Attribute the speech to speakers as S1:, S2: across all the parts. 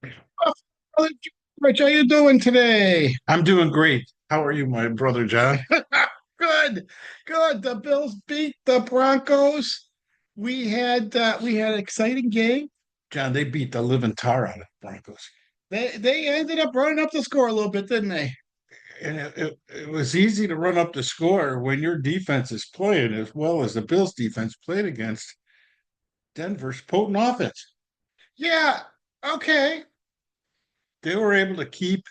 S1: Oh, Brother Rich, how you doing today?
S2: I'm doing great. How are you, my brother John?
S1: Good, good. The Bills beat the Broncos. We had an exciting game.
S2: John, they beat the living tar out of the Broncos.
S1: They ended up running up the score a little bit, didn't they?
S2: And it was easy to run up the score when your defense is playing as well as the Bills defense played against Denver's potent offense.
S1: Yeah. Okay.
S2: They were able to keep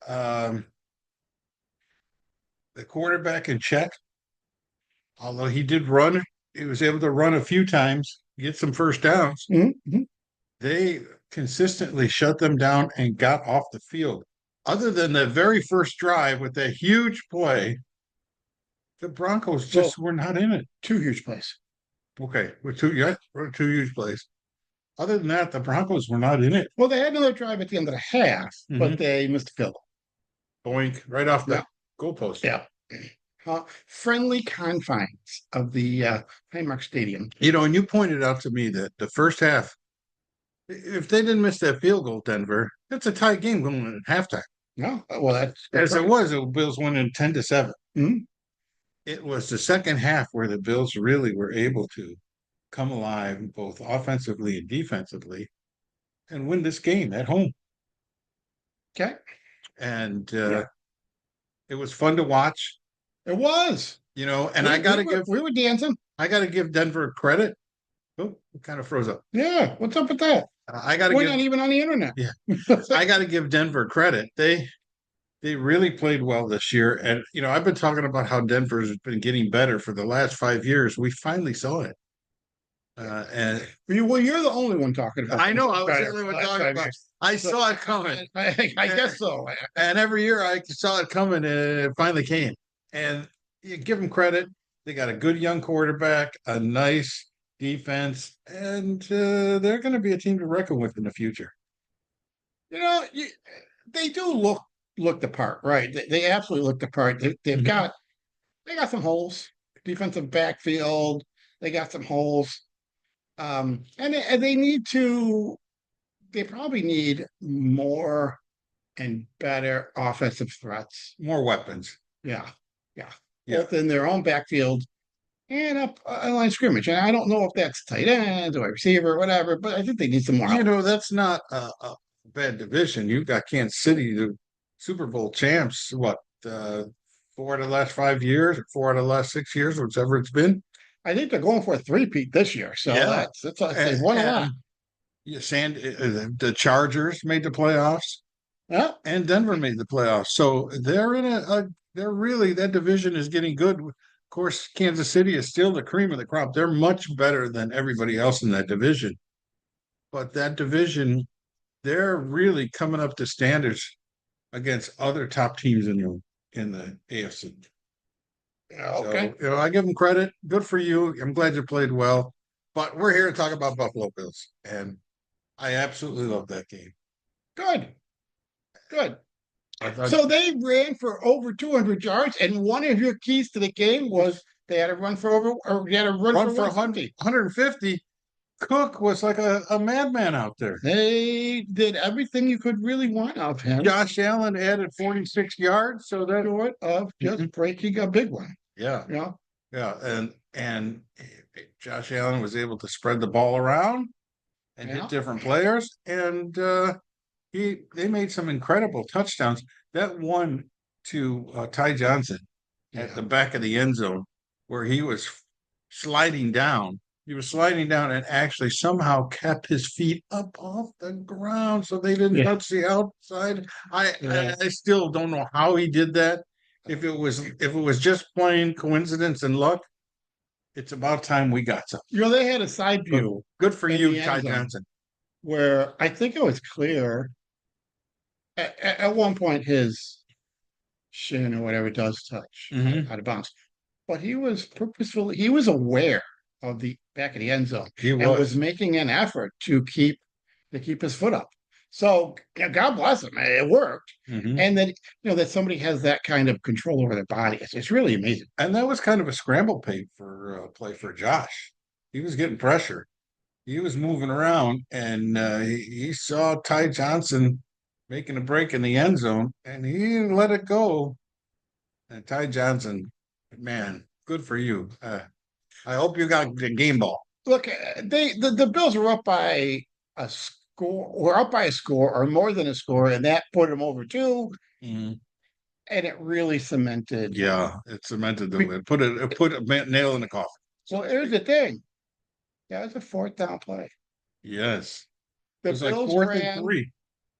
S2: um, the quarterback in check, although he did run. He was able to run a few times, get some first downs.
S1: Mhm.
S2: They consistently shut them down and got off the field. Other than the very first drive with that huge play, the Broncos
S1: Well,
S2: just were not in it.
S1: two huge plays.
S2: Okay, with two, yeah, two huge plays. Other than that, the Broncos were not in it.
S1: Well, they had another drive at the end of the half, but
S2: Mm-hmm.
S1: they missed a field goal.
S2: Boink, right off
S1: Yeah.
S2: the goalpost.
S1: Yeah. Friendly confines of the Highmark Stadium.
S2: And you pointed out to me that the first half, if they didn't miss that field goal, Denver, it's a tie game going in halftime.
S1: No, well, that's
S2: As it
S1: right.
S2: was, the Bills winning 10-7.
S1: Mhm.
S2: It was the second half where the Bills really were able to come alive, both offensively and defensively, and win this game at home.
S1: Okay.
S2: And
S1: Yeah,
S2: it was fun to watch,
S1: it was.
S2: and
S1: We we were we were dancing.
S2: I gotta give Denver credit. Oh, it kind of froze up.
S1: Yeah. What's up with that?
S2: I gotta
S1: We're
S2: give
S1: not even on the internet.
S2: yeah, I gotta give Denver credit. They really played well this year. And I've been talking about how Denver's been getting better for the last 5 years. We finally saw it. And
S1: You're the only one talking about
S2: I
S1: them
S2: know I was the
S1: better
S2: only one
S1: last
S2: talking
S1: five
S2: about
S1: years.
S2: I
S1: So
S2: saw it coming.
S1: I guess so.
S2: And every year I saw it coming, and it finally came. And you give them credit. They got a good young quarterback, a nice defense, and they're going to be a team to reckon with in the future.
S1: You know, you, they do look the part, right? They absolutely look the part. They've
S2: Mhm.
S1: got some holes. Defensive backfield. They got some holes. And they need to. They probably need more and better offensive threats.
S2: More weapons.
S1: Yeah, yeah,
S2: Yeah.
S1: both in their own backfield and up a line scrimmage. And I don't know if that's tight end or receiver or whatever, but I think they need some more help.
S2: That's not a bad division. You've got Kansas City, the Super Bowl champs, what, 4 out of the last 5 years, or 4 out of the last 6 years, whichever it's been.
S1: I think they're going for a three-peat this year, so
S2: Yeah.
S1: they've won a lot.
S2: And the Chargers made the playoffs,
S1: Yeah,
S2: and Denver made the playoffs. So they're in they're really, that division is getting good. Of course, Kansas City is still the cream of the crop. They're much better than everybody else in that division. But that division, they're really coming up to standards against other top teams in the AFC.
S1: yeah, okay.
S2: So, I give them credit. Good for you. I'm glad you played well. But we're here to talk about Buffalo Bills, and I absolutely love that game.
S1: Good, good.
S2: I thought
S1: So they ran for over 200 yards, and one of your keys to the game was they had to run for over, or they had to run
S2: run
S1: for
S2: for
S1: 150.
S2: 150. Cook was like a madman out there.
S1: They did everything you could really want of him,
S2: Josh Allen added 46 yards, so that
S1: short of just breaking a big one.
S2: yeah,
S1: You know,
S2: yeah, and Josh Allen was able to spread the ball around and hit
S1: yeah,
S2: different players, and they made some incredible touchdowns. That one to Ty Johnson at
S1: yeah.
S2: the back of the end zone, where sliding down. He was sliding down and actually somehow kept his feet up off the ground so they didn't
S1: Yeah,
S2: touch the outside. I,
S1: yeah.
S2: I I still don't know how he did that. If it was just plain coincidence and luck, it's about time we got some.
S1: They had a side
S2: But
S1: view
S2: good for
S1: in
S2: you,
S1: the end
S2: Ty
S1: zone
S2: Johnson.
S1: where I think it was clear at one point his shin or whatever does touch
S2: Mm-hmm.
S1: out of bounds. But he was purposefully, he was aware of the back of the end zone
S2: He
S1: and was
S2: was.
S1: making an effort to keep his foot up. So God bless him. It worked.
S2: Mm-hmm.
S1: And that that somebody has that kind of control over their body. It's really amazing.
S2: And that was kind of a scramble play for Josh. He was getting pressure. he was moving around, and he saw Ty Johnson making a break in the end zone, and he didn't let it go. And Ty Johnson, man, good for you. I hope you got the game ball.
S1: Look, the Bills were up by a score, or up by a score, or more than a score, and that put them over two,
S2: Mhm.
S1: and it really cemented.
S2: Yeah, it cemented
S1: We,
S2: it put a nail in the coffin. So
S1: well,
S2: to
S1: here's
S2: speak.
S1: the thing. That was a fourth down play.
S2: Yes. It
S1: The
S2: was like
S1: Bills
S2: fourth and
S1: ran
S2: three.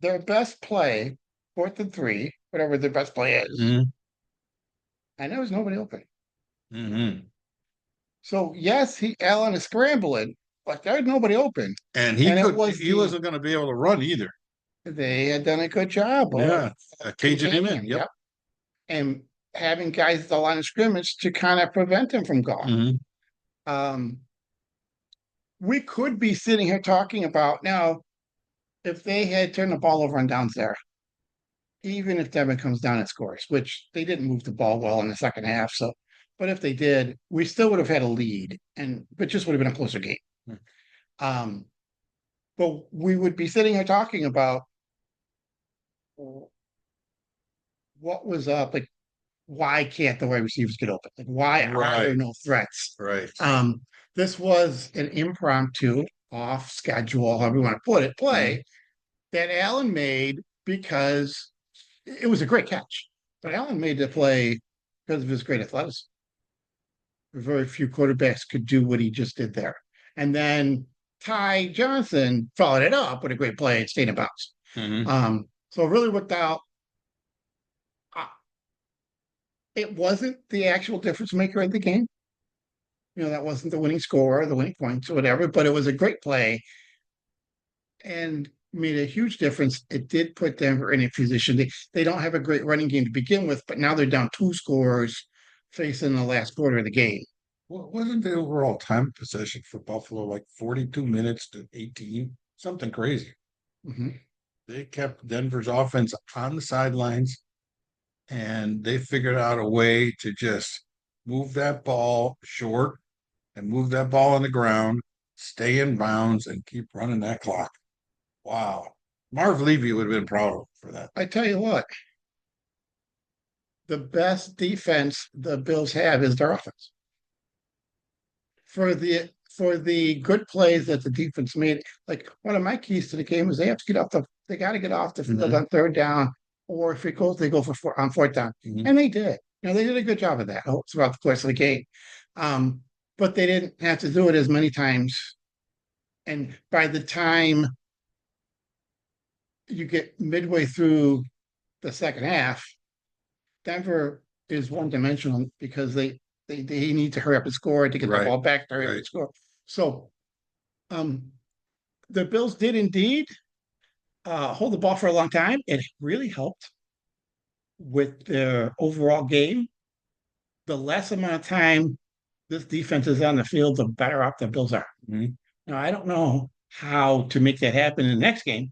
S1: their best play, 4th and 3, whatever their best play is,
S2: Mm-hmm.
S1: and there was nobody open.
S2: Mm-hmm.
S1: So yes, Allen is scrambling, but there's nobody open.
S2: And
S1: And it was
S2: he wasn't going to be able to run either.
S1: they had done a good job of
S2: Yeah. Caging him
S1: containing
S2: in.
S1: him.
S2: Yep.
S1: Yep. And having guys at the line of scrimmage to kind of prevent him from going.
S2: Mm-hmm.
S1: Um, we could be sitting here talking about now if they had turned the ball over on downs there, even if Devin comes down and scores, which they didn't move the ball well in the second half. So, but if they did, we still would have had a lead, and but just would have been a closer game. Um, but we would be sitting here talking about what was up, like why can't the wide receivers get open? Like why are there
S2: Right.
S1: no threats?
S2: Right.
S1: This was an impromptu, off schedule, however you want to put it,
S2: Mhm.
S1: play that Allen made because it was a great catch. But Allen made the play because of his great athleticism. Very few quarterbacks could do what he just did there. And then Ty Johnson followed it up with a great play and stayed in bounds.
S2: Mhm.
S1: So it really worked out. Uh, it wasn't the actual difference maker of the game. That wasn't the winning score, the winning points, or whatever, but it was a great play and made a huge difference. It did put Denver in a position. They don't have a great running game to begin with, but now they're down 2 scores facing the last quarter of the game.
S2: Wasn't the overall time possession for Buffalo like 42 minutes to 18? Something crazy.
S1: Mhm.
S2: They kept Denver's offense on the sidelines, and they figured out a way to just move that ball short and move that ball on the ground, stay in bounds, and keep running that clock. Wow. Marv Levy would have been proud of for that.
S1: I tell you what, the best defense the Bills have is their offense. For the good plays that the defense made, like one of my keys to the game is they got to get off the field
S2: Mhm.
S1: on third down, or if it goes, they go for on fourth down,
S2: Mhm.
S1: and they did. They did a good job of that throughout the course of the game. Um, but they didn't have to do it as many times. And by the time you get midway through the second half, Denver is one dimensional because they need to hurry up and score to get the
S2: Right,
S1: ball back to hurry up
S2: right.
S1: and score. So um, the Bills did indeed hold the ball for a long time. It really helped with their overall game. The less amount of time this defense is on the field, the better off the Bills are.
S2: Mhm.
S1: Now, I don't know how to make that happen in the next game,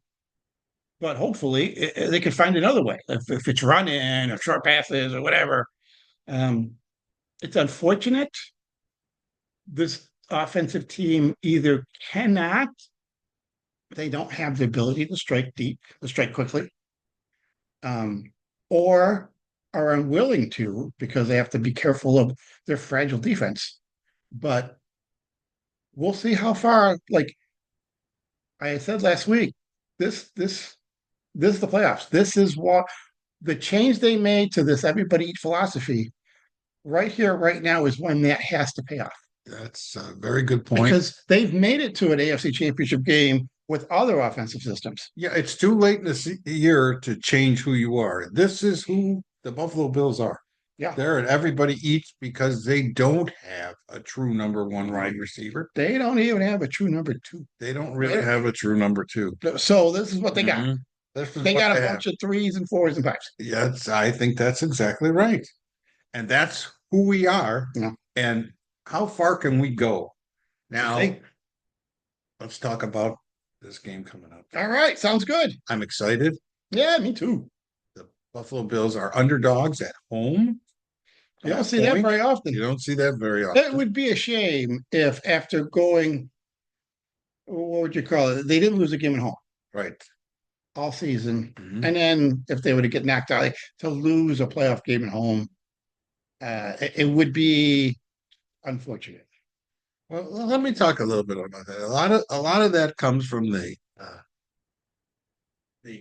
S1: but hopefully they could find another way. If it's running or short passes or whatever. Um, it's unfortunate this offensive team either cannot, they don't have the ability to strike deep, to strike quickly, um, or are unwilling to because they have to be careful of their fragile defense. But we'll see how far. Like I said last week, this is the playoffs. This is what the change they made to this everybody eat philosophy right here, right now is when that has to pay off
S2: That's a very good point.
S1: because they've made it to an AFC championship game with other offensive systems.
S2: Yeah, it's too late in the year to change who you are. This is who the Buffalo Bills are.
S1: Yeah.
S2: They're at everybody eats because they don't have a true number one wide receiver.
S1: They don't even have a true number two.
S2: They don't really have a true number two.
S1: So this is what they got.
S2: Mhm. This is
S1: They
S2: what
S1: got a
S2: they have.
S1: bunch of threes and fours and fives.
S2: Yes, I think that's exactly right. And that's who we are.
S1: Yeah.
S2: And how far can we go? Now,
S1: Okay.
S2: let's talk about this game coming up.
S1: All right. Sounds good.
S2: I'm excited.
S1: Yeah, me too.
S2: The Buffalo Bills are underdogs at home.
S1: You
S2: At
S1: don't
S2: a
S1: see that
S2: point.
S1: very often.
S2: You don't see that very
S1: It
S2: often.
S1: would be a shame if after going what would you call it? They didn't lose a game at home
S2: Right.
S1: all season.
S2: Mhm.
S1: And then if they were to get knocked out, like, to lose a playoff game at home, it would be unfortunate.
S2: Well, let me talk a little bit about that. A lot of that comes from the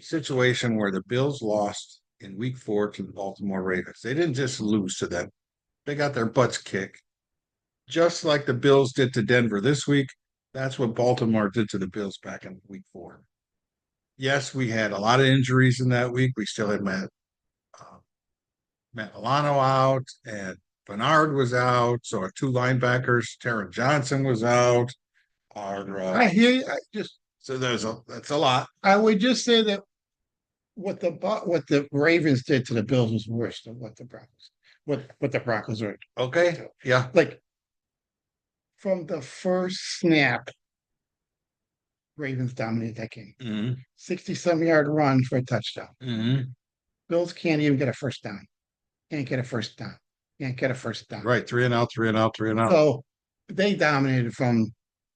S2: situation where the Bills lost in week 4 to the Baltimore Ravens. They didn't just lose to them. They got their butts kicked. Just like the Bills did to Denver this week, that's what Baltimore did to the Bills back in week 4. Yes, we had a lot of injuries in that week. We still had Matt Milano out, and Bernard was out. So our two linebackers, Taron Johnson was out. Our
S1: I hear you.
S2: so that's a lot.
S1: I would just say that what the Ravens did to the Bills was worse than what the Broncos are.
S2: Okay, yeah.
S1: Like from the first snap, Ravens dominated that game.
S2: Mm-hmm.
S1: 60-some-yard run for a touchdown.
S2: Mm-hmm.
S1: Bills can't even get a first down. Can't get a first down. Can't get a first down.
S2: Right, 3-and-out, 3-and-out, 3-and-out.
S1: So they dominated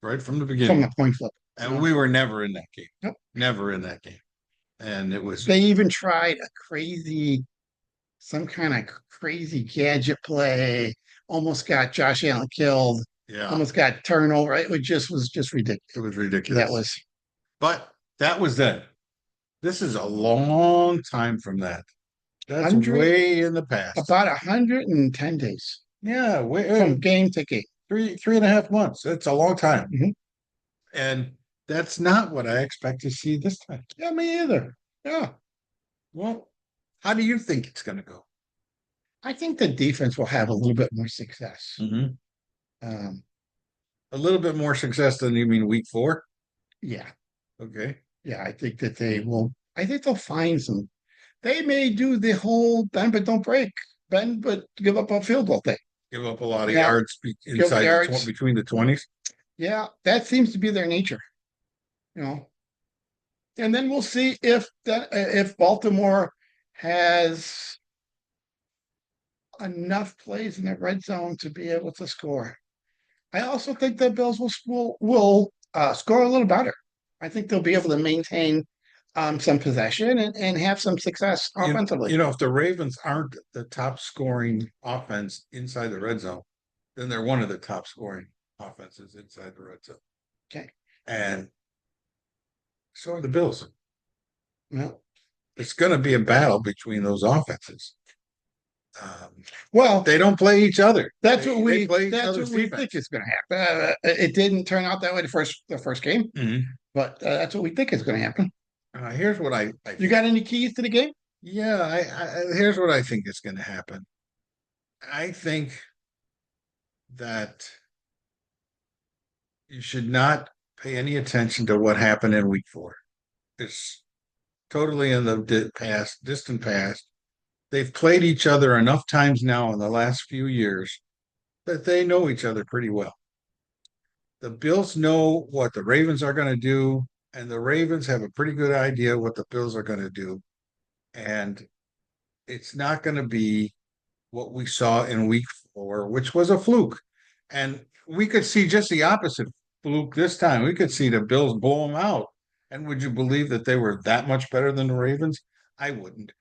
S2: Right from the
S1: from
S2: beginning.
S1: the point flip.
S2: And we were never in that game.
S1: Nope.
S2: Never in that game. And it was
S1: They even tried some kind of crazy gadget play. Almost got Josh Allen killed.
S2: yeah,
S1: Almost got turnover. Was just ridiculous.
S2: it was ridiculous.
S1: That was
S2: But that was then. This is a long time from that. That's
S1: 100
S2: way in the past.
S1: about 110 days
S2: Yeah,
S1: from game to game.
S2: 3.5 months. That's a long time.
S1: Mhm.
S2: And that's not what I expect to see this time.
S1: Yeah, me either. Yeah.
S2: Well, how do you think it's going to go?
S1: I think the defense will have a little bit more success.
S2: Mm-hmm.
S1: Um,
S2: A little bit more success than you mean week 4?
S1: yeah.
S2: Okay.
S1: Yeah. I think that they will. I think they'll find some. They may do the whole bend but don't break, bend but give up a field goal thing.
S2: Give up a lot of
S1: Yeah.
S2: yards inside
S1: yards.
S2: between the 20s.
S1: Yeah, that seems to be their nature, you know. And then we'll see if Baltimore has enough plays in the red zone to be able to score. I also think the Bills will score a little better. I think they'll be able to maintain some possession and have some success offensively.
S2: If the Ravens aren't the top scoring offense inside the red zone, then they're one of the top scoring offenses inside the red zone.
S1: Okay.
S2: And so are the Bills.
S1: Well,
S2: It's going to be a battle between those offenses.
S1: well,
S2: They don't play each other.
S1: that's
S2: They-
S1: what
S2: they
S1: we
S2: play each
S1: that's
S2: other's
S1: what we
S2: defense.
S1: think is going to happen. It didn't turn out that way the first game,
S2: Mhm.
S1: but that's what we think is going to happen.
S2: Here's what I
S1: You got any keys to the game?
S2: yeah, here's what I think is going to happen. I think that you should not pay any attention to what happened in week 4. It's totally in the distant past. They've played each other enough times now in the last few years that they know each other pretty well. The Bills know what the Ravens are going to do, and the Ravens have a pretty good idea what the Bills are going to do. And it's not going to be what we saw in week 4, which was a fluke. And we could see just the opposite fluke this time. We could see the Bills blow them out. And would you believe that they were that much better than the Ravens? I wouldn't.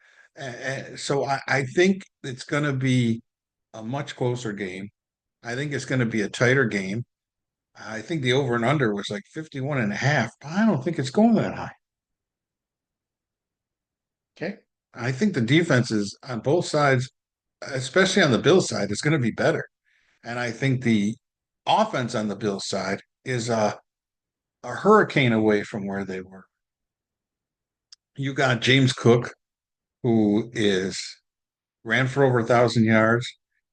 S2: So I think it's going to be a much closer game. I think it's going to be a tighter game. I think the over and under was like 51.5, but I don't think it's going that high.
S1: Okay.
S2: I think the defenses on both sides, especially on the Bills side, is going to be better. And I think the offense on the Bills side is a hurricane away from where they were. You got James Cook, who ran for over 1,000 yards.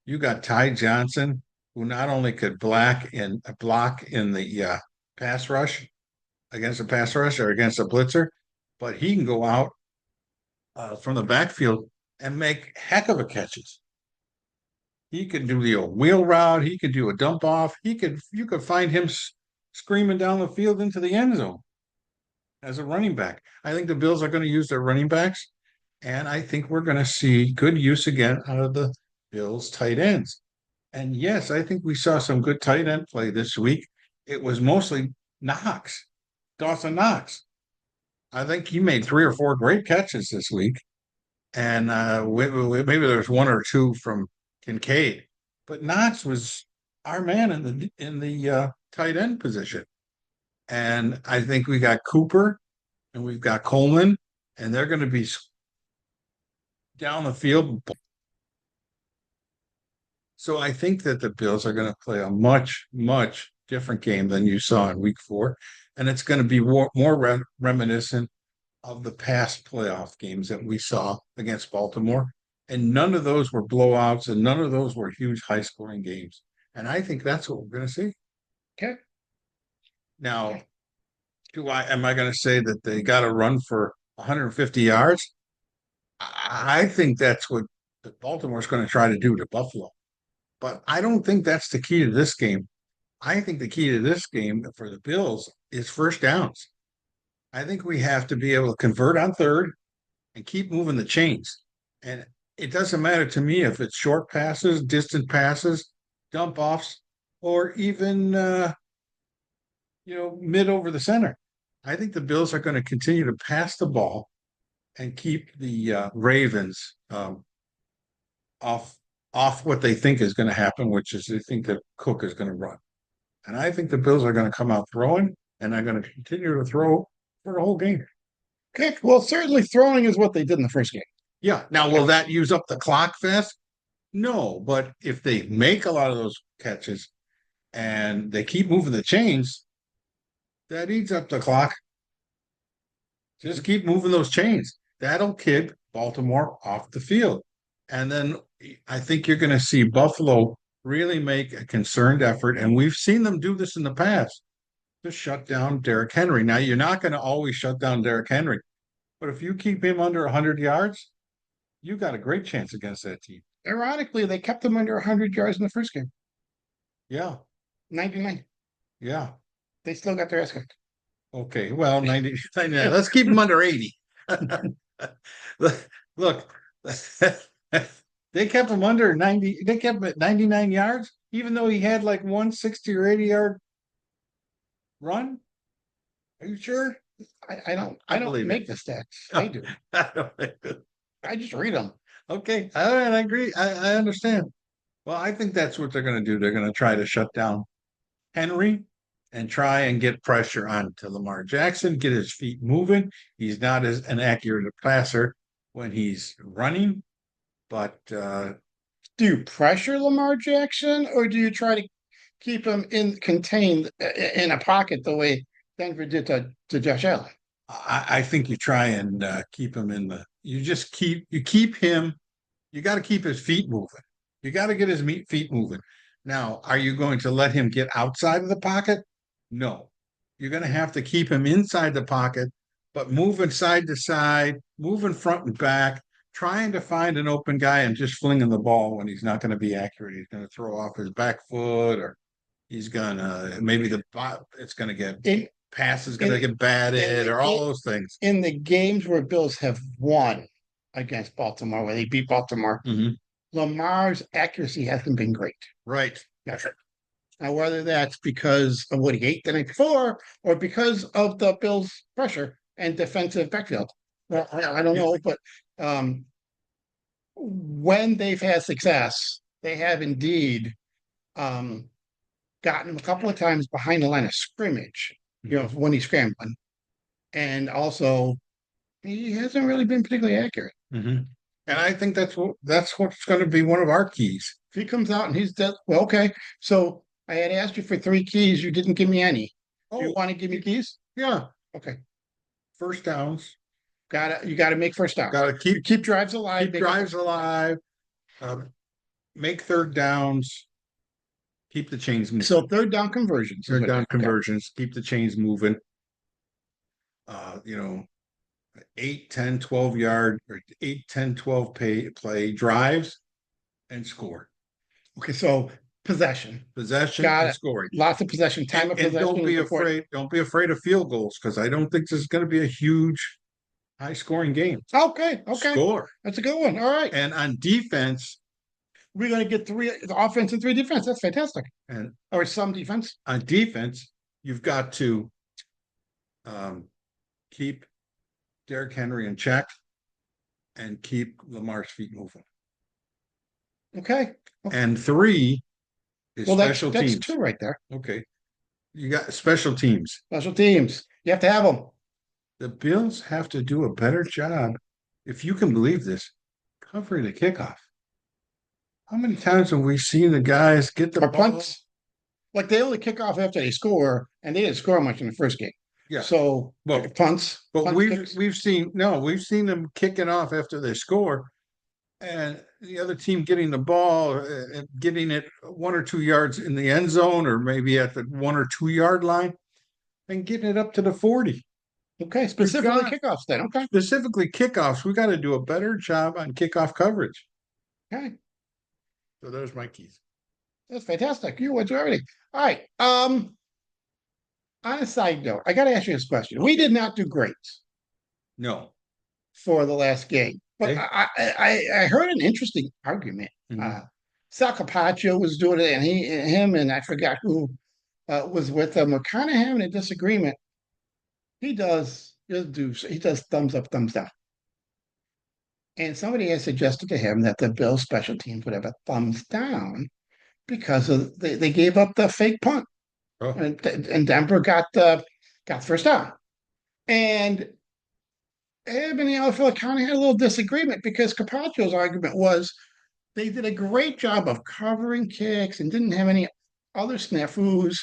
S2: You got Ty Johnson, who not only could block in the pass rush against a pass rush or against a blitzer, but he can go out from the backfield and make heck of a catches. He could do the old wheel route. He could do a dump off. You could find him screaming down the field into the end zone as a running back. I think the Bills are going to use their running backs, and I think we're going to see good use again out of the Bills tight ends. And yes, I think we saw some good tight end play this week. It was mostly Knox. Dawson Knox. I think he made 3 or 4 great catches this week, and maybe there's 1 or 2 from Kincaid, but Knox was our man in the tight end position, and I think we got Cooper and we've got Coleman, and they're going to be down the field. So I think that the Bills are going to play a much, much different game than you saw in week 4. And it's going to be more reminiscent of the past playoff games that we saw against Baltimore. And none of those were blowouts and none of those were huge high scoring games. And I think that's what we're going to see.
S1: Okay.
S2: Now, am I going to say that they got to run for 150 yards? I think that's what Baltimore's going to try to do to Buffalo. But I don't think that's the key to this game. I think the key to this game for the Bills is first downs. I think we have to be able to convert on third and keep moving the chains. And it doesn't matter to me if it's short passes, distant passes, dump offs, or even mid over the center. I think the Bills are going to continue to pass the ball and keep the Ravens off what they think is going to happen, which is they think that Cook is going to run. And I think the Bills are going to come out throwing, and they're going to continue to throw for the whole game.
S1: Okay. Well, certainly throwing is what they did in the first game.
S2: Yeah. Now, will that use up the clock fast? No, but if they make a lot of those catches and they keep moving the chains, that eats up the clock. Just keep moving those chains. That'll kick Baltimore off the field. And then I think you're going to see Buffalo really make a concerted effort, and we've seen them do this in the past, to shut down Derrick Henry. Now, you're not going to always shut down Derrick Henry, but if you keep him under 100 yards, you got a great chance against that team.
S1: Ironically, they kept him under 100 yards in the first game.
S2: Yeah.
S1: 99.
S2: Yeah.
S1: They still got their ass kicked.
S2: Okay, well, 90. Let's keep him under 80. Look, they kept him under 90. They kept him at 99 yards, even though he had like 160 or 80-yard run. Are you sure?
S1: I don't make the stats. They do. I just read them.
S2: Okay. All right. I agree. I understand. Well, I think that's what they're going to do. They're going to try to shut down Henry and try and get pressure on to Lamar Jackson, get his feet moving. He's not as an accurate passer when he's running, but
S1: do you pressure Lamar Jackson or do you try to keep him contained in a pocket the way Denver did to Josh Allen?
S2: I think you try and keep him you keep him, you got to keep his feet moving. You got to get his feet moving. Now, are you going to let him get outside of the pocket? No. You're going to have to keep him inside the pocket, but moving side to side, moving front and back, trying to find an open guy and just flinging the ball when he's not going to be accurate. He's going to throw off his back foot, or he's going to pass is going to get batted, or all those things.
S1: In the games where Bills have won against Baltimore, where they beat Baltimore, Lamar's accuracy hasn't been great.
S2: Right.
S1: That's right. Now, whether that's because of what he ate the night before or because of the Bills' pressure and defensive backfield, well, I don't know. But when they've had success, they have indeed gotten him a couple of times behind the line of scrimmage, when he's scrambling. And also, he hasn't really been particularly accurate.
S2: And I think that's what's going to be one of our keys.
S1: If he comes out and he's dead, well, okay. So I had asked you for 3 keys. You didn't give me any. Do you want to give me keys?
S2: Yeah.
S1: Okay.
S2: First downs.
S1: You gotta make first downs.
S2: Gotta
S1: keep drives alive.
S2: Keep drives alive. Make third downs. Keep the chains moving.
S1: So third down conversions.
S2: Keep the chains moving. 8, 10, 12 yard or 8, 10, 12 play drives and score.
S1: Okay, so possession
S2: and scoring.
S1: Lots of possession, time of possession.
S2: Don't be afraid of field goals, because I don't think this is going to be a huge high scoring game.
S1: Okay.
S2: Score.
S1: That's a good one. All right.
S2: And on defense,
S1: we're going to get 3 offense and 3 defense. That's fantastic.
S2: And
S1: or some defense.
S2: On defense, you've got to keep Derrick Henry in check and keep Lamar's feet moving.
S1: Okay.
S2: And three is
S1: Well,
S2: special
S1: that's
S2: teams.
S1: two right there.
S2: Okay. You got special teams.
S1: Special teams. You have to have them.
S2: The Bills have to do a better job, if you can believe this, covering the kickoff. How many times have we seen the guys get the
S1: Or
S2: ball?
S1: punts. Like they only kick off after they score, and they didn't score much in the first game.
S2: Yeah.
S1: So
S2: Well,
S1: punts,
S2: but
S1: punt kicks.
S2: we've seen them kicking off after they score, and the other team getting the ball, getting it 1 or 2 yards in the end zone, or maybe at the 1 or 2 yard line, and getting it up to the 40.
S1: Okay, specifically kickoffs then. Okay.
S2: Specifically kickoffs. We got to do a better job on kickoff coverage.
S1: Okay.
S2: So there's my keys.
S1: That's fantastic. You went through everything. All right. On a side note, I got to ask you this question. We did not do great
S2: No.
S1: for the last game, but
S2: Okay.
S1: I heard an interesting argument.
S2: Mhm.
S1: Sal Capaccio was doing it, and him, and I forgot who was with them. We're kind of having a disagreement. He does thumbs up, thumbs down. And somebody has suggested to him that the Bills special teams would have a thumbs down because they gave up the fake punt,
S2: Oh,
S1: and Denver got first down. And him and the outfield kind of had a little disagreement because Carpaccio's argument was they did a great job of covering kicks and didn't have any other snafus.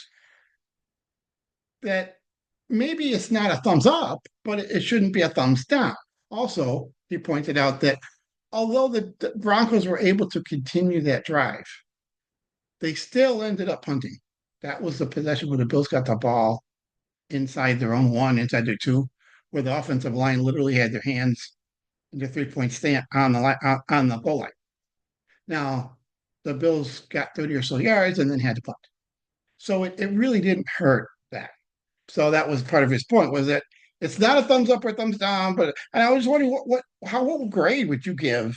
S1: That maybe it's not a thumbs up, but it shouldn't be a thumbs down. Also, he pointed out that although the Broncos were able to continue that drive, they still ended up punting. That was the possession where the Bills got the ball inside their own one, inside their two, where the offensive line literally had their hands in the 3 point stand on the line, on the goal line. Now, the Bills got 30 or so yards and then had to punt. So it really didn't hurt that. So that was part of his point, was that it's not a thumbs up or thumbs down, but and I was wondering what grade would you give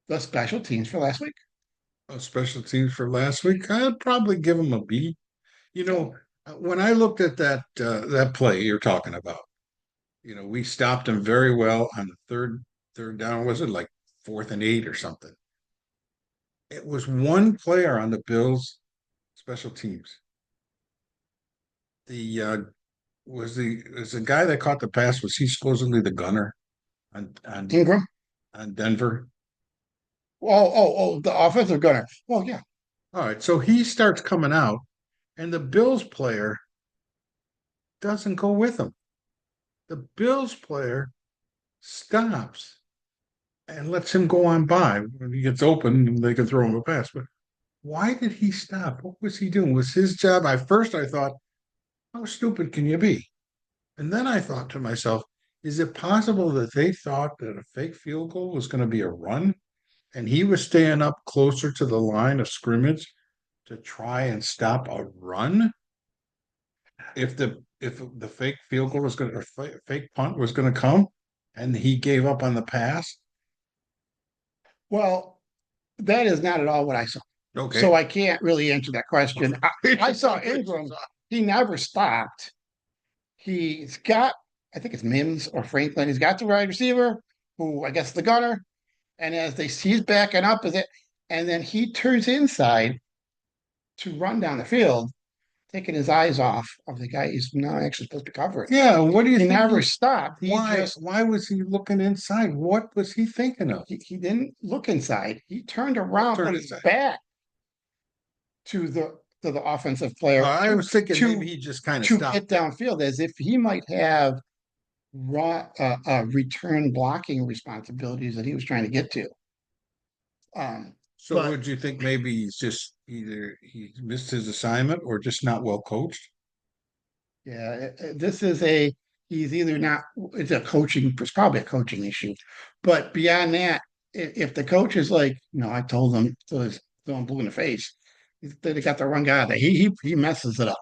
S1: the special teams for last week?
S2: special teams for last week. I'd probably give them a B. When I looked at that play you're talking about, we stopped them very well on the third down. Was it like 4th and 8 or something? It was one player on the Bills special teams. The was the guy that caught the pass, was he supposedly the gunner on
S1: Ingram?
S2: Denver?
S1: The offensive gunner. Well, yeah.
S2: All right, so he starts coming out, and the Bills player doesn't go with him. The Bills player stops and lets him go on by. When he gets open, they can throw him a pass. But why did he stop? What was he doing? Was his job? I thought, how stupid can you be? And then I thought to myself, is it possible that they thought that a fake field goal was going to be a run? And he was staying up closer to the line of scrimmage to try and stop a run? If the fake field goal was going to, or fake punt was going to come, and he gave up on the pass.
S1: Well, that is not at all what I saw.
S2: Okay.
S1: So I can't really answer that question. I saw Ingram. He never stopped. He's got, I think it's Mims or Franklin. He's got the wide receiver, who I guess the gunner. And he's backing up with it, and then he turns inside to run down the field, taking his eyes off of the guy he's not actually supposed to cover it.
S2: Yeah, what do you
S1: He
S2: think?
S1: never stopped.
S2: Why was he looking inside? What was he thinking of?
S1: He didn't look inside. He turned around,
S2: Turned
S1: put his
S2: inside.
S1: back to the offensive player.
S2: I was thinking maybe he just kind of
S1: to
S2: stopped.
S1: hit downfield as if he might have return blocking responsibilities that he was trying to get to.
S2: So
S1: but
S2: would you think maybe he's just either he missed his assignment or just not well coached?
S1: yeah, he's either not, it's probably a coaching issue. But beyond that, if the coach is like, I told him to throw him blue in the face, they got the wrong guy there. He messes it up.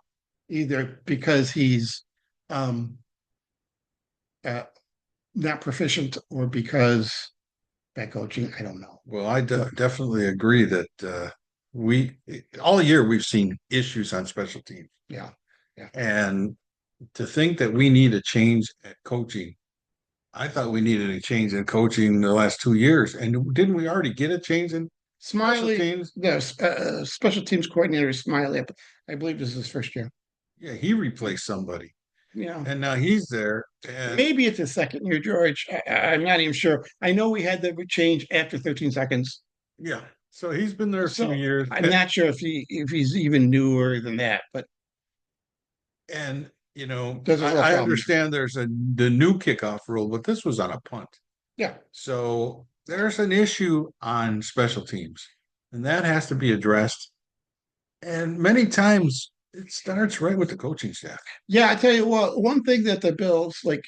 S1: Either because he's uh, not proficient or because bad coaching. I don't know.
S2: Well, I definitely agree that we all year we've seen issues on special teams.
S1: Yeah. Yeah.
S2: And to think that we need a change at coaching. I thought we needed a change in coaching the last 2 years. And didn't we already get a change in special
S1: Smiley,
S2: teams?
S1: the special teams coordinator, Smiley. I believe this is his first year.
S2: Yeah, he replaced somebody.
S1: Yeah,
S2: And now he's there. And
S1: maybe it's his second year, George. I'm not even sure. I know we had the change after 13 seconds,
S2: yeah, so he's been there a few
S1: so
S2: years.
S1: I'm not sure if he's even newer than that. But
S2: And
S1: there's a real
S2: I
S1: problem.
S2: understand there's the new kickoff rule, but this was on a punt.
S1: Yeah,
S2: So there's an issue on special teams, and that has to be addressed. And many times it starts right with the coaching staff.
S1: yeah. I tell you what, one thing that the Bills like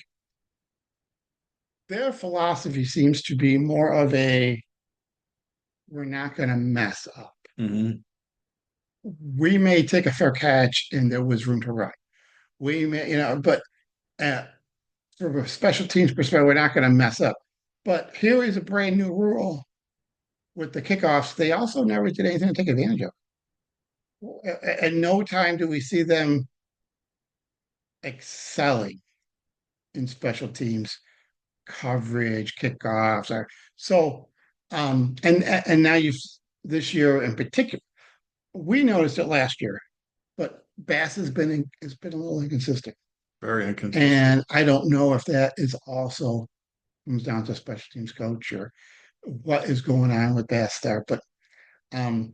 S1: their philosophy seems to be more of a we're not going to mess up.
S2: Mm-hmm.
S1: We may take a fair catch and there was room to run. We may, but uh, from a special teams perspective, we're not going to mess up. But here is a brand new rule with the kickoffs. They also never did anything to take advantage of. At no time do we see them excelling in special teams coverage, kickoffs, or so. And now you've this year in particular, we noticed it last year, but Bass has been a little inconsistent,
S2: Very inconsistent.
S1: and I don't know if that is also comes down to special teams coach or what is going on with Bass there. But um,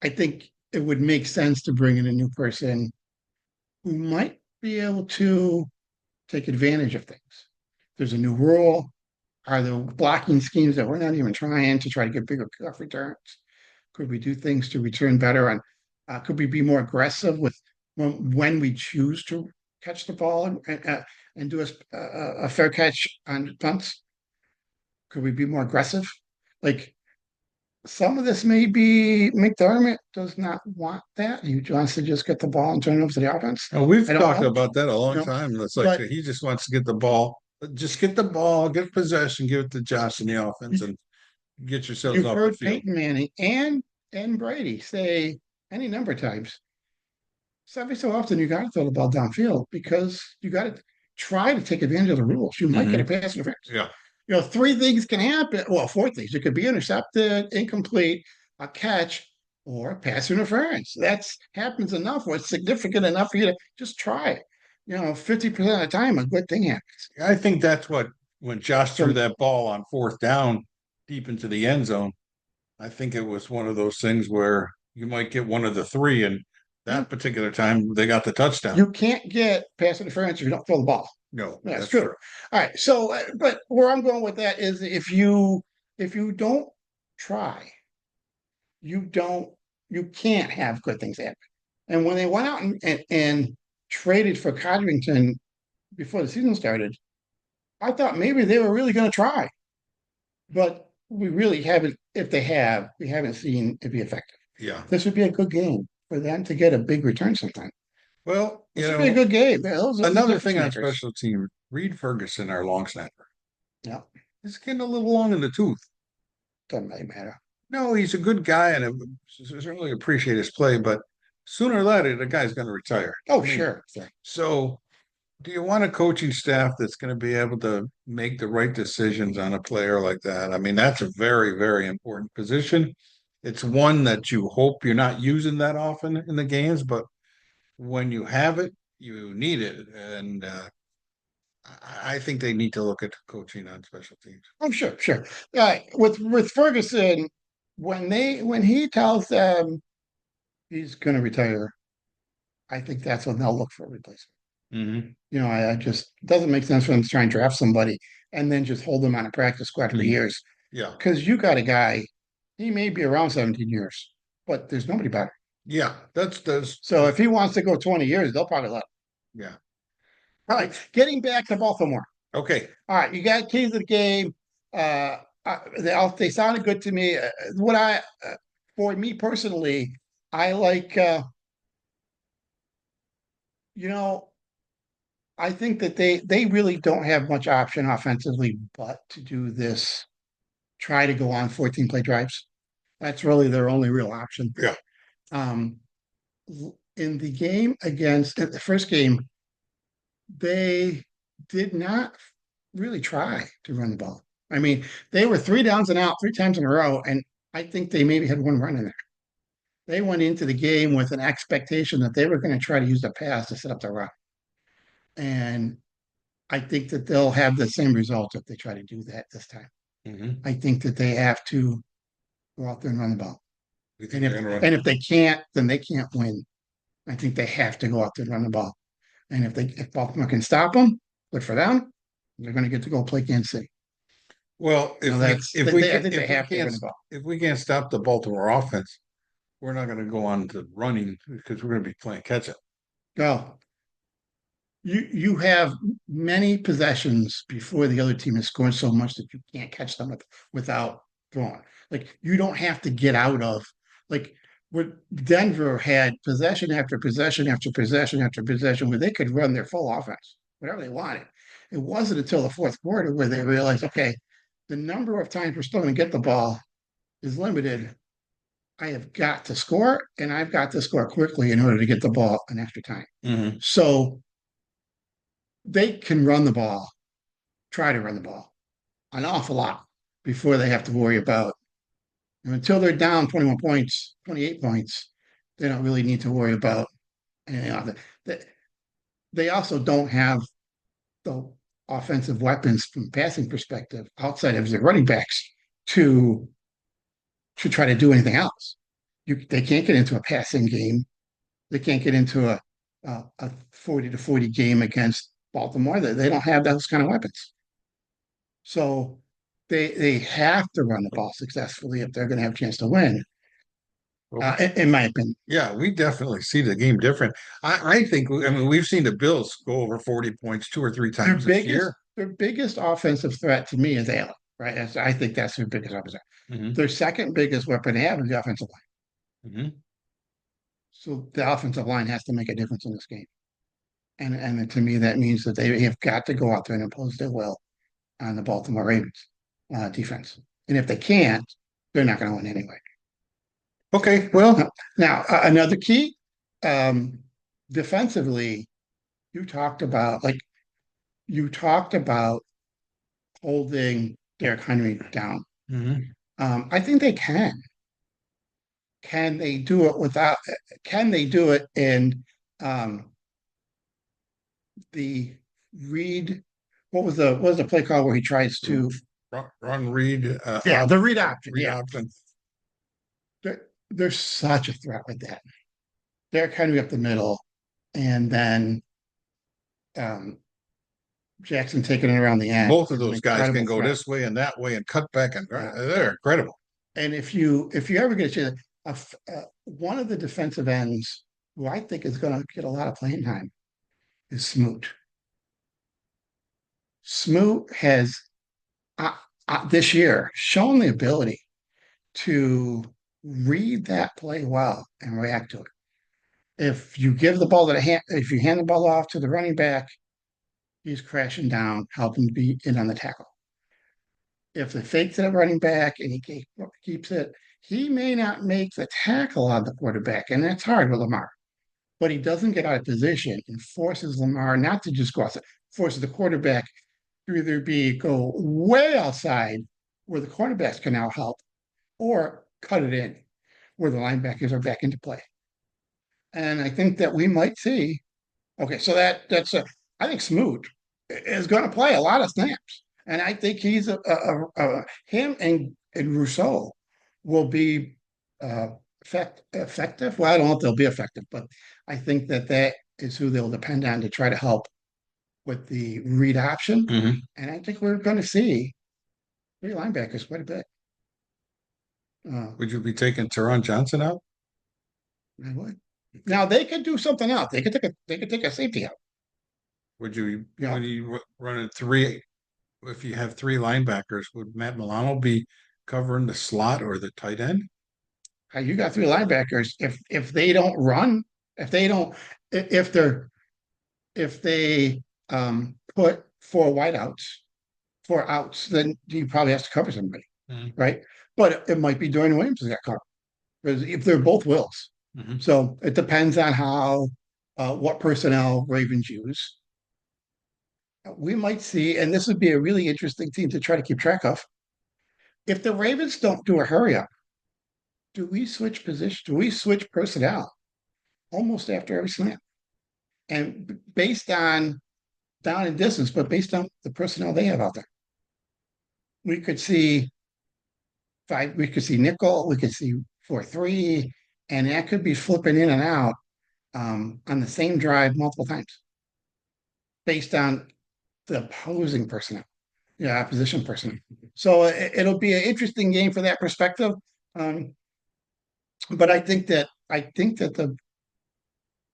S1: I think it would make sense to bring in a new person who might be able to take advantage of things. There's a new rule. Are there blocking schemes that we're not even trying to try to get bigger kickoff returns? Could we do things to return better on? Could we be more aggressive with when we choose to catch the ball and do a fair catch on punts? Could we be more aggressive? Like some of this may be McDermott does not want that. He wants to just get the ball and turn it over to the offense.
S2: And we've
S1: I don't
S2: talked
S1: know,
S2: about that a long
S1: you know,
S2: time. It's like
S1: but
S2: he just wants to get the ball. Just get the ball, get possession, give it to Josh in the offense, and get yourselves
S1: you've
S2: off the
S1: heard
S2: field.
S1: Peyton Manning and Brady say any number of times. So every so often you got to throw the ball downfield because you got to try to take advantage of the rules. You might get a pass interference.
S2: Yeah.
S1: Three things can happen. Well, four things. It could be intercepted, incomplete, a catch, or a pass interference. That's happens enough where it's significant enough for you to just try it. 50% of the time, a good thing happens.
S2: I think that's what when Josh threw
S1: So
S2: that ball on fourth down deep into the end zone, I think it was one of those things where you might get one of the three, and
S1: yeah,
S2: that particular time they got the touchdown.
S1: you can't get pass interference if you don't throw the ball.
S2: No,
S1: That's true. All right. So, but where I'm going with that is if you don't try, you don't you can't have good things happen. And when they went out and traded for Codrington before the season started, I thought maybe they were really going to try, but we really haven't. If they have, we haven't seen it be effective.
S2: Yeah.
S1: This would be a good game for them to get a big return sometime.
S2: Well,
S1: This would be a good game. Those
S2: another
S1: are
S2: thing on
S1: makers.
S2: special team, Reed Ferguson, our long snapper,
S1: Yeah,
S2: is getting a little long in the tooth.
S1: doesn't really matter.
S2: No, he's a good guy, and I certainly appreciate his play, but sooner or later, the guy's going to retire.
S1: Oh, sure.
S2: So, do you want a coaching staff that's going to be able to make the right decisions on a player like that? I mean, that's a very, very important position. It's one that you hope you're not using that often in the games, but when you have it, you need it. And I think they need to look at coaching on special teams.
S1: I'm sure. With Ferguson, when he tells them he's going to retire, I think that's when they'll look for a replacement.
S2: Mm-hmm.
S1: I just it doesn't make sense for them to try and draft somebody and then just hold them on a practice squad for years.
S2: Yeah.
S1: Because you got a guy, he may be around 17 years, but there's nobody better.
S2: Yeah, that's
S1: So if he wants to go 20 years, they'll probably let him.
S2: yeah.
S1: All right, getting back to Baltimore.
S2: Okay.
S1: All right, you got keys to the game. They sounded good to me. For me personally, I like. You know, I think that they really don't have much option offensively, but to do this, try to go on 14 play drives. That's really their only real option.
S2: Yeah.
S1: In the game against the first game, they did not really try to run the ball. I mean, they were three downs and out 3 times in a row, and I think they maybe had one run in there. They went into the game with an expectation that they were going to try to use the pass to set up the run. And I think that they'll have the same result if they try to do that this time.
S2: Mhm.
S1: I think that they have to go out there and run the ball.
S2: We think
S1: And
S2: they're
S1: if
S2: gonna run.
S1: and if they can't, then they can't win. I think they have to go out there and run the ball. And if Baltimore can stop them, good for them. They're going to get to go play Kansas City.
S2: Well,
S1: You know, I think they have to win the ball.
S2: if we can't stop the Baltimore offense, we're not gonna go on to running because we're gonna be playing catch up.
S1: Go. You have many possessions before the other team has scored so much that you can't catch them without throwing. Like you don't have to get out of like what Denver had possession after possession after possession after possession where they could run their full offense, whatever they wanted. It wasn't until the fourth quarter where they realized, okay, the number of times we're still going to get the ball is limited. I have got to score, and I've got to score quickly in order to get the ball an extra time.
S2: Mhm.
S1: So they can run the ball, try to run the ball an awful lot before they have to worry about. Until they're down 21 points, 28 points, they don't really need to worry about anything else. They also don't have the offensive weapons from a passing perspective outside of their running backs to to try to do anything else. They can't get into a passing game. They can't get into a 40-40 game against Baltimore. They don't have those kind of weapons. So they have to run the ball successfully if they're going to have a chance to win.
S2: Well,
S1: In my opinion,
S2: yeah, we definitely see the game different. I think, I mean, we've seen the Bills go over 40 points two or three
S1: their
S2: times this
S1: biggest
S2: year.
S1: their biggest offensive threat to me is Allen. Right, I think that's their biggest offensive.
S2: Hmm.
S1: Their second biggest weapon they have is the offensive line.
S2: Hmm.
S1: So the offensive line has to make a difference in this game. And to me, that means that they have got to go out there and impose their will on the Baltimore Ravens defense. And if they can't, they're not going to win anyway.
S2: Okay, well,
S1: Now, another key um, defensively, you talked about like you talked about holding Derrick Henry down.
S2: mhm.
S1: I think they can. Can they do it without? Can they do it in um, the read? What was the play call where he tries to?
S2: Run, read,
S1: Yeah, the read option.
S2: read
S1: Yeah,
S2: option.
S1: there's such a threat with that. Derrick Henry up the middle, and then um, Jackson taking it around the end
S2: Both of
S1: is an
S2: those guys can
S1: incredible
S2: go
S1: threat.
S2: this way and that way and cut back, and
S1: Yeah.
S2: they're incredible.
S1: And if you ever get a chance, one of the defensive ends who I think is going to get a lot of playing time is Smoot. Smoot has uh, this year shown the ability to read that play well and react to it. If you give the ball to the hand, if you hand the ball off to the running back, he's crashing down, helping be in on the tackle. If the fake to the running back and he keeps it, he may not make the tackle on the quarterback, and that's hard with Lamar. But he doesn't get out of position and forces Lamar not to just go outside, forces the quarterback to either go way outside where the quarterbacks can now help, or cut it in where the linebackers are back into play. And I think that we might see. Okay, so that's a. I think Smoot is going to play a lot of snaps, and I think he's him and Rousseau will be effective. Well, I don't know if they'll be effective, but I think that is who they'll depend on to try to help with the read option.
S2: Mhm.
S1: And I think we're going to see three linebackers quite a bit.
S2: Would you be taking Teron Johnson out?
S1: I would. Now they could do something else. They could take a safety out.
S2: Would you,
S1: Yeah,
S2: when you run a three, if you have three linebackers, would Matt Milano be covering the slot or the tight end?
S1: You got three linebackers. If they don't run, if they don't, if they're if they put four wideouts, four outs, then you probably has to cover somebody,
S2: Mhm.
S1: right? But it might be Dwayne Williams that got covered because if they're both wills.
S2: Mhm.
S1: So it depends on how what personnel Ravens use. we might see, and this would be a really interesting team to try to keep track of. If the Ravens don't do a hurry up, do we switch position? Do we switch personnel almost after every snap? And based on down in distance, but based on the personnel they have out there, we could see five, we could see nickel, we could see 4-3, and that could be flipping in and out on the same drive multiple times based on the opposing personnel, yeah, opposition personnel. So it'll be an interesting game for that perspective. Um, but I think that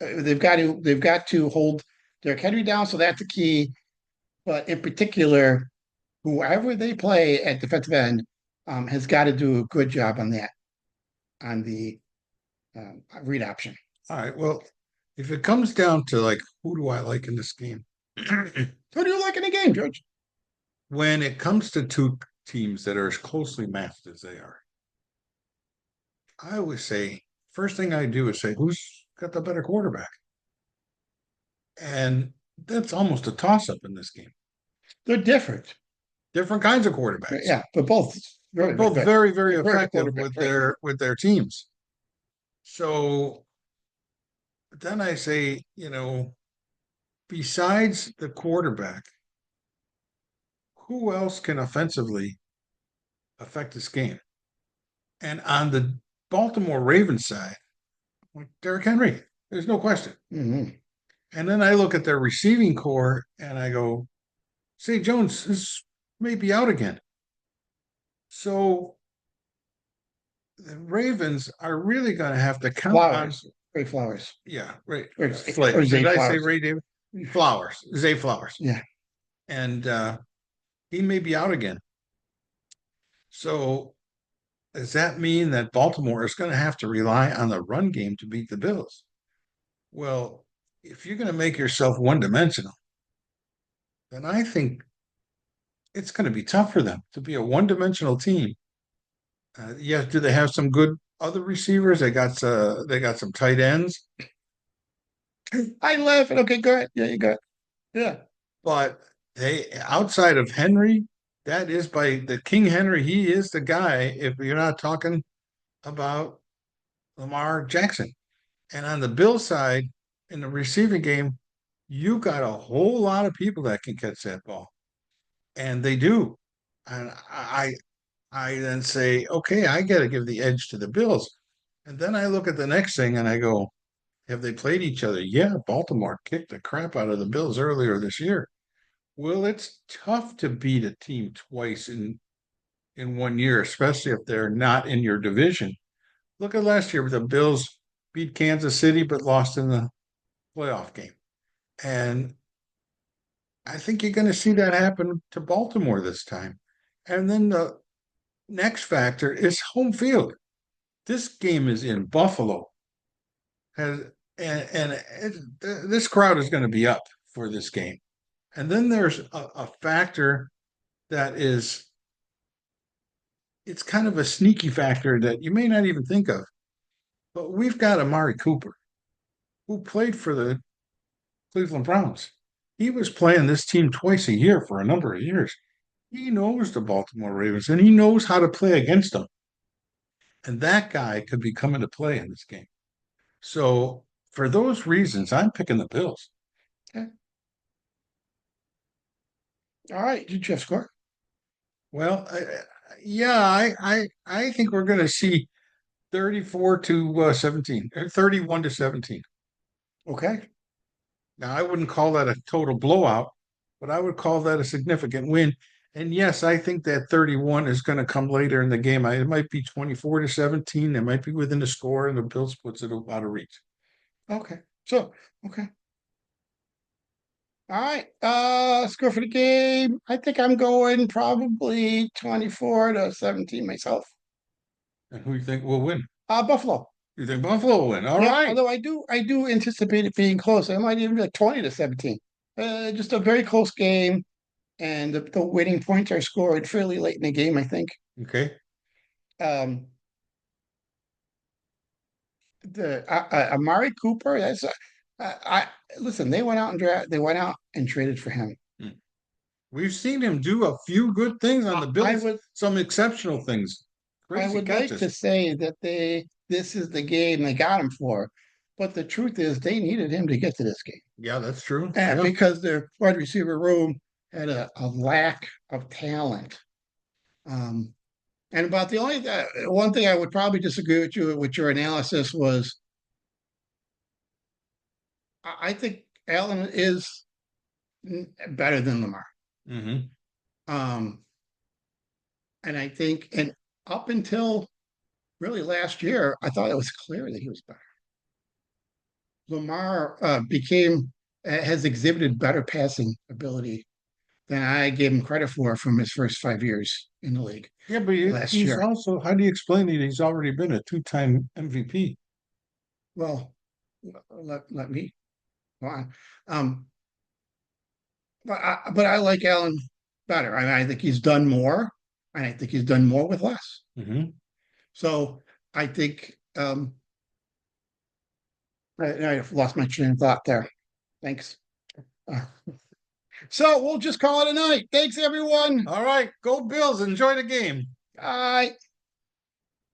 S1: they've got to hold Derrick Henry down, so that's the key. But in particular, whoever they play at defensive end has got to do a good job on that on the read option.
S2: All right. Well, if it comes down to like who do I like in this game?
S1: Who do you like in the game, George?
S2: When it comes to two teams that are as closely matched as they are, I always say first thing I do is say who's got the better quarterback, and that's almost a toss-up in this game.
S1: They're different.
S2: Different kinds of quarterbacks,
S1: Yeah, but both
S2: but
S1: very,
S2: both very, very
S1: very good
S2: effective
S1: quarterback,
S2: with
S1: right?
S2: their teams. So then I say, besides the quarterback, who else can offensively affect this game? And on the Baltimore Ravens side, like Derrick Henry, there's no question.
S1: Mhm.
S2: And then I look at their receiving core and I go, Say Jones is maybe out again. So the Ravens are really going to have to count on,
S1: Flowers, Ray Flowers,
S2: yeah, right.
S1: or Zay
S2: Did I say
S1: Flowers.
S2: Ray David? Flowers, Zay Flowers.
S1: Yeah,
S2: And he may be out again. So does that mean that Baltimore is going to have to rely on the run game to beat the Bills? Well, if you're going to make yourself one dimensional, then I think it's going to be tough for them to be a one dimensional team. Yeah, do they have some good other receivers? They got some tight ends,
S1: I laugh. Okay, go ahead. Yeah, you got it. Yeah.
S2: but they outside of Henry, that is by the King Henry. He is the guy. If you're not talking about Lamar Jackson, and on the Bill side in the receiving game, you got a whole lot of people that can catch that ball, and they do. And I then say, okay, I got to give the edge to the Bills, and then I look at the next thing and I go, have they played each other? Yeah, Baltimore kicked the crap out of the Bills earlier this year. Well, it's tough to beat a team twice in 1 year, especially if they're not in your division. Look at last year, the Bills beat Kansas City but lost in the playoff game. And I think you're going to see that happen to Baltimore this time. And then the next factor is home field. This game is in Buffalo. Has this crowd is going to be up for this game. And then there's a factor that is it's kind of a sneaky factor that you may not even think of. But we've got Amari Cooper, who played for the Cleveland Browns. He was playing this team twice a year for a number of years. He knows the Baltimore Ravens and he knows how to play against them. And that guy could be coming to play in this game. So for those reasons, I'm picking the Bills.
S1: Okay. All right. Did you have score?
S2: Well, yeah, I think we're going to see 34 to 17, or 31 to 17.
S1: Okay.
S2: Now, I wouldn't call that a total blowout, but I would call that a significant win. And yes, I think that 31 is going to come later in the game. It might be 24 to 17. It might be within the score, and the Bills puts it out of reach.
S1: Okay. So, okay. All right. Score for the game. I think I'm going probably 24 to 17 myself.
S2: And who do you think will win?
S1: Buffalo.
S2: You think Buffalo will win? All
S1: Yeah,
S2: right.
S1: although I do anticipate it being close. I might even be like 20 to 17. Just a very close game, and the winning points are scored fairly late in the game, I think.
S2: Okay.
S1: Um, the Amari Cooper, that's I listen, they went out and traded for him.
S2: Hmm. We've seen him do a few good things on the
S1: I
S2: Bills,
S1: would
S2: some exceptional things,
S1: I
S2: crazy
S1: would like
S2: catches.
S1: to say that this is the game they got him for, but the truth is they needed him to get to this game.
S2: Yeah, that's true.
S1: And
S2: Yeah.
S1: because their wide receiver room had a lack of talent. Um, and about the only one thing I would probably disagree with you with your analysis was I think Allen is better than Lamar.
S2: Hmm.
S1: Um, and I think, and up until really last year, I thought it was clear that he was better. Lamar has exhibited better passing ability than I gave him credit for from his first 5 years in the league
S2: Yeah, but
S1: last
S2: he's
S1: year.
S2: also, how do you explain that he's already been a two-time MVP?
S1: Well, let me go on. Um, but I like Allen better. I think he's done more, and I think he's done more with less.
S2: Hmm.
S1: So I think I've lost my train of thought there. Thanks. Uh, so we'll just call it a night. Thanks, everyone.
S2: All right, go Bills. Enjoy the game.
S1: Bye.